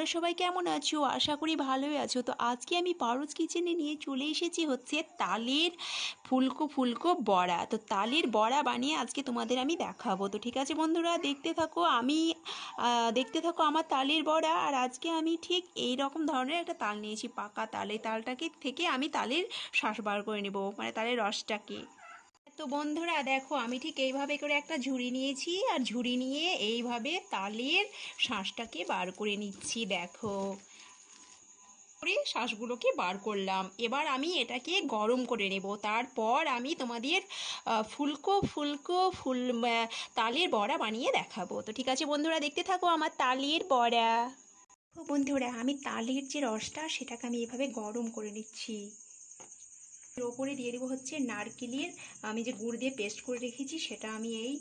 তোমরা সবাই কেমন আছো? আশা করি ভালোই আছো। তো আজকে আমি পারুজ কিচেনে নিয়ে চলে এসেছি হচ্ছে তালের ফুলকো ফুলকো বড়া। তো তালের বড়া বানিয়ে আজকে তোমাদের আমি দেখাবো। তো ঠিক আছে বন্ধুরা, দেখতে থাকো আমার তালের বড়া। আর আজকে আমি ঠিক এই রকম ধরনের একটা তাল নিয়েছি, পাকা তাল। এই তালটাকে থেকে আমি তালের শাঁস বার করে নেব, মানে তালের রসটাকে। তো বন্ধুরা দেখো, আমি ঠিক এইভাবে করে একটা ঝুড়ি নিয়েছি, আর ঝুড়ি নিয়ে এইভাবে তালের শাঁসটাকে বার করে নিচ্ছি। দেখো করে শাঁসগুলোকে বার করলাম। এবার আমি এটাকে গরম করে নেব। তারপর আমি তোমাদের ফুলকো ফুলকো তালের বড়া বানিয়ে দেখাবো। তো ঠিক আছে বন্ধুরা, দেখতে থাকো আমার তালের বড়া। তো বন্ধুরা, আমি তালের যে রসটা সেটাকে আমি এভাবে গরম করে নিচ্ছি। এর ওপরে দিয়ে দেবো হচ্ছে নারকেলের, আমি যে গুড় দিয়ে পেস্ট করে রেখেছি সেটা আমি এই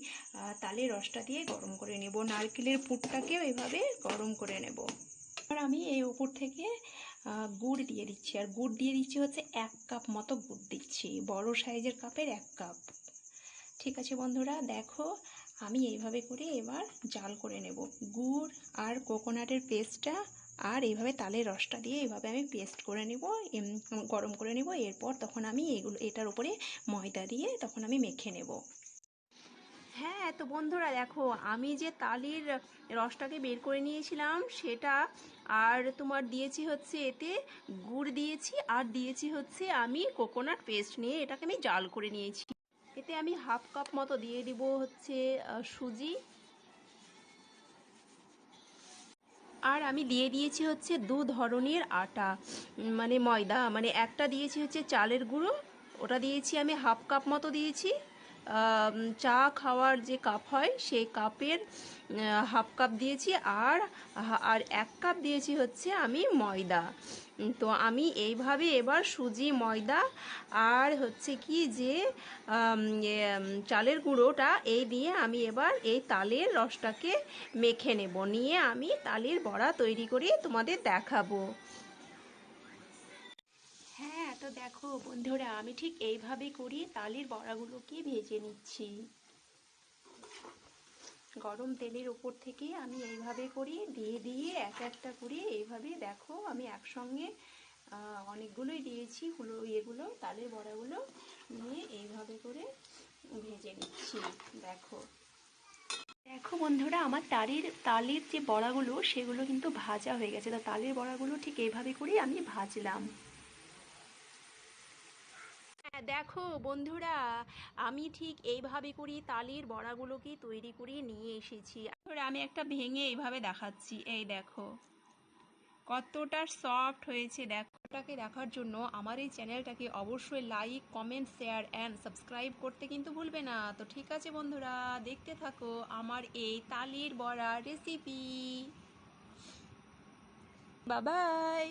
তালের রসটা দিয়ে গরম করে নেব। নারকেলের পুরটাকেও এভাবে গরম করে নেব। আর আমি এই ওপর থেকে গুড় দিয়ে দিচ্ছি, আর গুড় দিয়ে দিচ্ছি হচ্ছে 1 কাপ মতো গুড় দিচ্ছি, বড় সাইজের কাপের 1 কাপ। ঠিক আছে বন্ধুরা, দেখো আমি এইভাবে করে এবার জাল করে নেব। গুড় আর কোকোনাটের পেস্টটা আর এইভাবে তালের রসটা দিয়ে এইভাবে আমি পেস্ট করে নেব, গরম করে নেব। এরপর তখন আমি এটার উপরে ময়দা দিয়ে তখন আমি মেখে নেব। হ্যাঁ, তো বন্ধুরা দেখো, আমি যে তালের রসটাকে বের করে নিয়েছিলাম সেটা, আর তোমার দিয়েছি হচ্ছে এতে গুড় দিয়েছি, আর দিয়েছি হচ্ছে আমি কোকোনাট পেস্ট নিয়ে এটাকে আমি জাল করে নিয়েছি। এতে আমি 1/2 কাপ মতো দিয়ে দিব হচ্ছে সুজি, আর আমি দিয়ে দিয়েছি হচ্ছে 2 ধরনের আটা, মানে ময়দা। মানে একটা দিয়েছি হচ্ছে চালের গুঁড়ো, ওটা দিয়েছি আমি 1/2 কাপ মতো দিয়েছি। চা খাওয়ার যে কাপ হয় সেই কাপের 1/2 কাপ দিয়েছি। আর আর 1 কাপ দিয়েছি হচ্ছে আমি ময়দা। তো আমি এইভাবে এবার সুজি, ময়দা আর হচ্ছে কি যে চালের গুঁড়োটা এই দিয়ে আমি এবার এই তালের রসটাকে মেখে নেব। নিয়ে আমি তালের বড়া তৈরি করে তোমাদের দেখাবো। হ্যাঁ, তো দেখো বন্ধুরা, আমি ঠিক এইভাবে করি তালের বড়াগুলোকে ভেজে নিচ্ছি। গরম তেলের উপর থেকে আমি এইভাবে করি দিয়ে দিয়ে এক একটা করে এইভাবে, দেখো আমি একসঙ্গে অনেকগুলোই দিয়েছি এগুলো তালের বড়াগুলো নিয়ে এইভাবে করে ভেজে নিচ্ছি। দেখো দেখো বন্ধুরা, আমার তালের যে বড়াগুলো সেগুলো কিন্তু ভাজা হয়ে গেছে। তো তালের বড়াগুলো ঠিক এইভাবে করেই আমি ভাজলাম। হ্যাঁ দেখো বন্ধুরা, আমি ঠিক এইভাবে করি তালের বড়াগুলোকে তৈরি করে নিয়ে এসেছি। আমি একটা ভেঙে এইভাবে দেখাচ্ছি, এই দেখো কতটা সফট হয়েছে। দেখো, এটাকে দেখার জন্য আমার এই চ্যানেলটাকে অবশ্যই like, comment, share and subscribe করতে কিন্তু ভুলবে না। তো ঠিক আছে বন্ধুরা, দেখতে থাকো আমার এই তালের বড়া রেসিপি। Bye bye.